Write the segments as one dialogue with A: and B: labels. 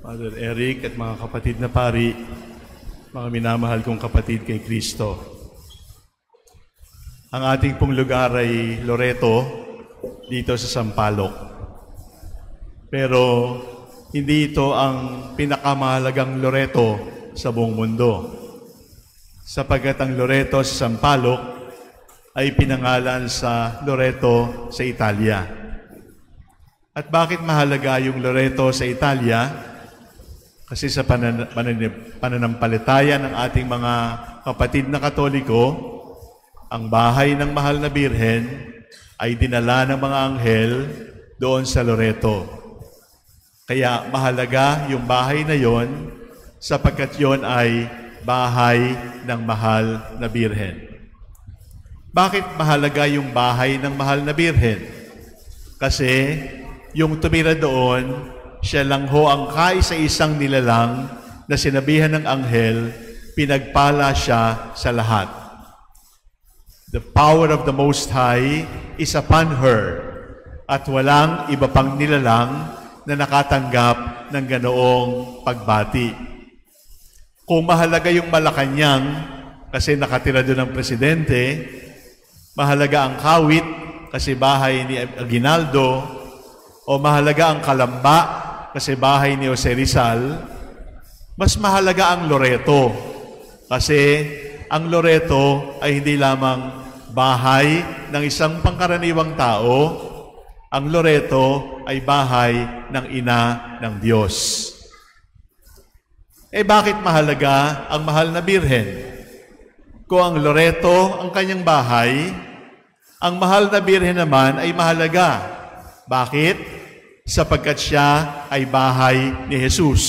A: Father Eric at mga kapatid na pari, mga minamahal kong kapatid kay Kristo. Ang ating pong lugar ay Loreto, dito sa Sampaloc. Pero hindi ito ang pinakamahalagang Loreto sa buong mundo. Sapagkat ang Loreto sa Sampaloc ay pinangalan sa Loreto sa Italia. At bakit mahalaga yung Loreto sa Italia? Kasi sa pananampalataya ng ating mga kapatid na Katoliko, ang bahay ng mahal na Birhen ay dinala ng mga anghel doon sa Loreto. Kaya mahalaga yung bahay na yon sapagkat yon ay bahay ng mahal na Birhen. Bakit mahalaga yung bahay ng mahal na Birhen? Kasi yung tumira doon, siya lang ho ang kaisa-isang nilalang na sinabihan ng anghel, pinagpala siya sa lahat. The power of the Most High is upon her at walang iba pang nilalang na nakatanggap ng ganoong pagbati. Kung mahalaga yung Malacanang kasi nakatira doon ang presidente, mahalaga ang Kawit kasi bahay ni Aguinaldo, o mahalaga ang Kalamba kasi bahay ni Jose Rizal, mas mahalaga ang Loreto. Kasi ang Loreto ay hindi lamang bahay ng isang pangkaraniwang tao, ang Loreto ay bahay ng Ina ng Diyos. Bakit mahalaga ang mahal na Birhen? Kung ang Loreto ang kanyang bahay, ang mahal na Birhen naman ay mahalaga. Bakit? Sapagkat siya ay bahay ni Jesus.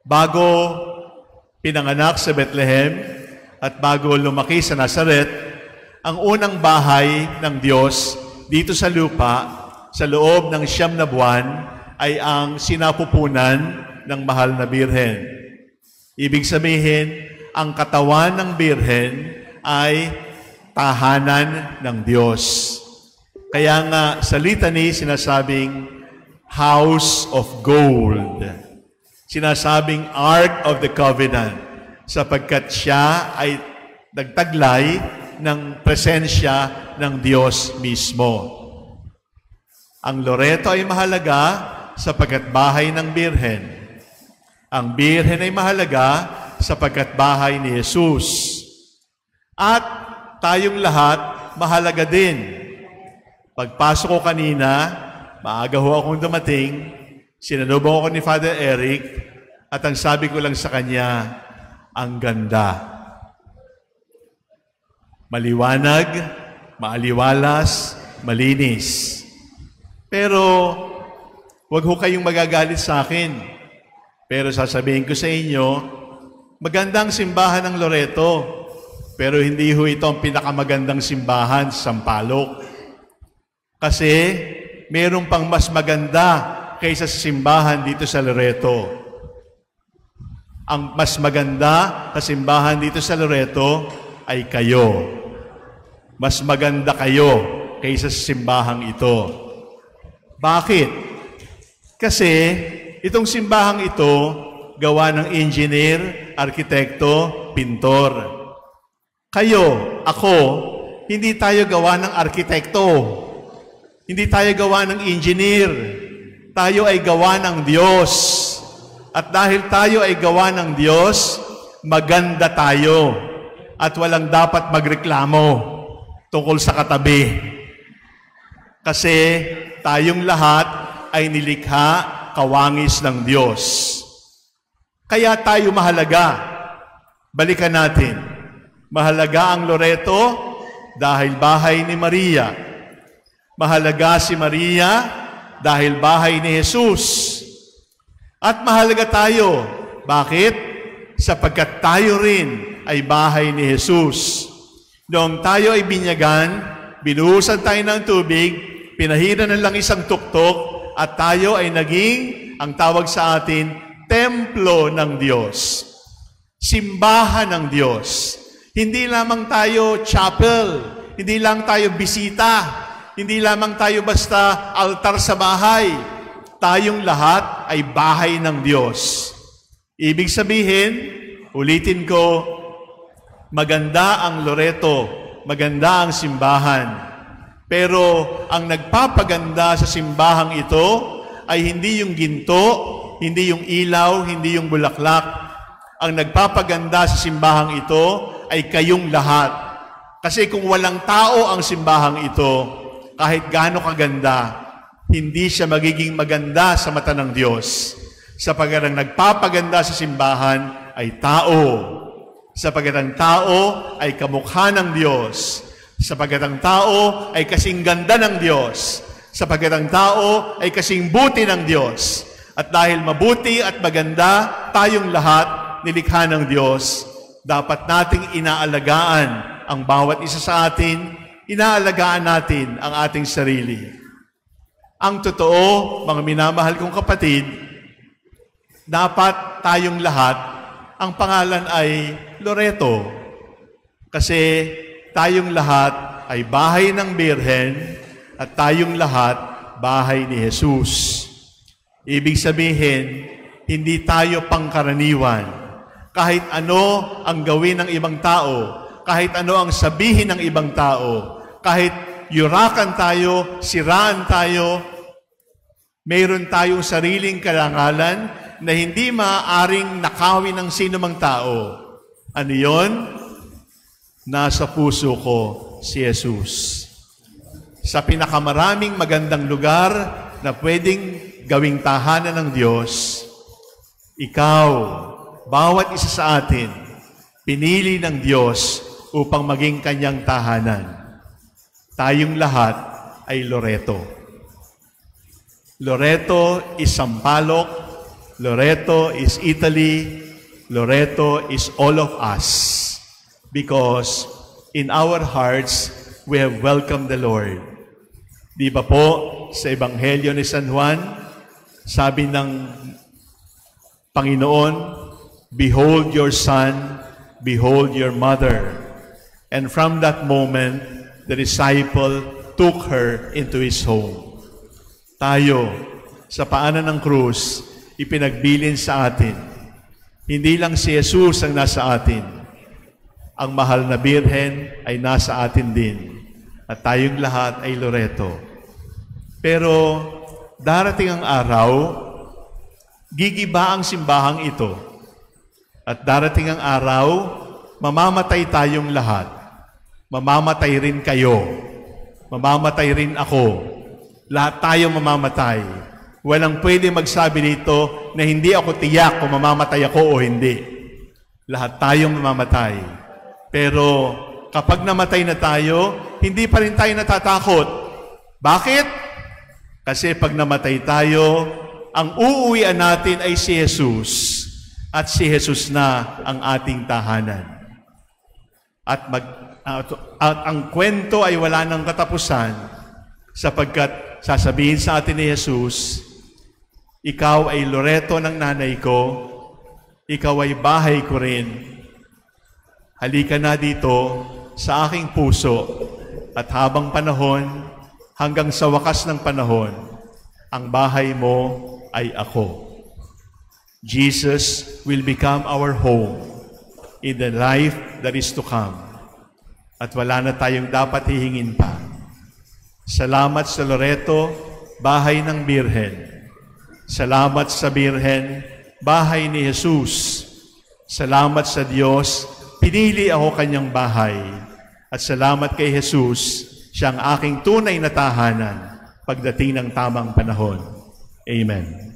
A: Bago pinanganak sa Bethlehem at bago lumaki sa Nazaret, ang unang bahay ng Diyos dito sa lupa, sa loob ng 9 na buwan, ay ang sinapupunan ng mahal na Birhen. Ibig sabihin, ang katawan ng Birhen ay tahanan ng Diyos. Kaya nga sa litany sinasabing House of Gold. Sinasabing Ark of the Covenant sapagkat siya ay nagtaglay ng presensya ng Diyos mismo. Ang Loreto ay mahalaga sapagkat bahay ng Birhen. Ang Birhen ay mahalaga sapagkat bahay ni Jesus. At tayong lahat mahalaga din. Pagpasok ko kanina, maaga ho akong dumating, sinalubong ako ni Father Eric, at ang sabi ko lang sa kanya, ang ganda. Maliwanag, maaliwalas, malinis. Pero, wag ho kayong magagalit sa akin. Pero sasabihin ko sa inyo, magandang simbahan ng Loreto, pero hindi ho ito ang pinakamagandang simbahan sa Sampaloc. Kasi mayroon pang mas maganda kaysa sa simbahan dito sa Loreto. Ang mas maganda na simbahan dito sa Loreto ay kayo. Mas maganda kayo kaysa sa simbahang ito. Bakit? Kasi itong simbahang ito gawa ng engineer, arkitekto, pintor. Kayo, ako, hindi tayo gawa ng arkitekto. Hindi tayo gawa ng engineer. Tayo ay gawa ng Diyos. At dahil tayo ay gawa ng Diyos, maganda tayo. At walang dapat magreklamo tungkol sa katabi. Kasi tayong lahat ay nilikha kawangis ng Diyos. Kaya tayo mahalaga. Balikan natin. Mahalaga ang Loreto dahil bahay ni Maria. Mahalaga si Maria dahil bahay ni Jesus. At mahalaga tayo. Bakit? Sapagkat tayo rin ay bahay ni Jesus. Noong tayo ay binyagan, binuhusan tayo ng tubig, pinahiran ng isang tuktok, at tayo ay naging, ang tawag sa atin, templo ng Diyos. Simbahan ng Diyos. Hindi lamang tayo chapel, hindi lang tayo bisita, hindi lamang tayo basta altar sa bahay. tayong lahat ay bahay ng Diyos. Ibig sabihin, ulitin ko, maganda ang Loreto, maganda ang simbahan. Pero ang nagpapaganda sa simbahang ito ay hindi yung ginto, hindi yung ilaw, hindi yung bulaklak. Ang nagpapaganda sa simbahang ito ay kayong lahat. Kasi kung walang tao ang simbahang ito, kahit gaano kaganda, hindi siya magiging maganda sa mata ng Diyos. Sapagkat ang nagpapaganda sa simbahan ay tao. Sapagkat ang tao ay kamukha ng Diyos. Sapagkat ang tao ay kasing ganda ng Diyos. Sapagkat ang tao ay kasing buti ng Diyos. At dahil mabuti at maganda tayong lahat, nilikha ng Diyos, dapat nating inaalagaan ang bawat isa sa atin, inaalagaan natin ang ating sarili. Ang totoo, mga minamahal kong kapatid, dapat tayong lahat, ang pangalan ay Loreto. Kasi tayong lahat ay bahay ng Birhen at tayong lahat bahay ni Jesus. Ibig sabihin, hindi tayo pangkaraniwan. Kahit ano ang gawin ng ibang tao, kahit ano ang sabihin ng ibang tao, kahit yurakan tayo, siraan tayo, mayroon tayong sariling karangalan na hindi maaaring nakawin ng sinumang tao. Ano yon? Nasa puso ko si Jesus. Sa pinakamaraming magandang lugar na pwedeng gawing tahanan ng Diyos, ikaw, bawat isa sa atin, pinili ng Diyos upang maging kanyang tahanan. Tayong lahat ay Loreto. Loreto is Sampaloc, Loreto is Italy, Loreto is all of us. Because in our hearts, we have welcomed the Lord. Di ba po, sa Ebanghelyo ni San Juan, sabi ng Panginoon, "Behold your son, behold your mother." And from that moment, the disciple took her into his home. Tayo, sa paanan ng krus, ipinagbilin sa atin. Hindi lang si Jesus ang nasa atin. Ang mahal na Birhen ay nasa atin din. At tayong lahat ay Loreto. Pero darating ang araw, gigiba ang simbahang ito. At darating ang araw, mamamatay tayong lahat. Mamamatay rin kayo. Mamamatay rin ako. Lahat tayo mamamatay. Walang pwede magsabi dito na hindi ako tiyak kung mamamatay ako o hindi. Lahat tayong mamamatay. Pero kapag namatay na tayo, hindi pa rin tayo natatakot. Bakit? Kasi pag namatay tayo, ang uuwian natin ay si Jesus. At si Jesus na ang ating tahanan. At ang kwento ay wala ng katapusan sapagkat sasabihin sa atin ni Jesus, ikaw ay Loreto ng nanay ko, ikaw ay bahay ko rin. Halika na dito sa aking puso at habang panahon, hanggang sa wakas ng panahon, ang bahay mo ay ako. Jesus will become our home in the life that is to come. At wala na tayong dapat hihingin pa. Salamat sa Loreto, bahay ng Birhen. Salamat sa Birhen, bahay ni Jesus. Salamat sa Diyos, pinili ako kanyang bahay. At salamat kay Jesus, siya ang aking tunay na tahanan pagdating ng tamang panahon. Amen.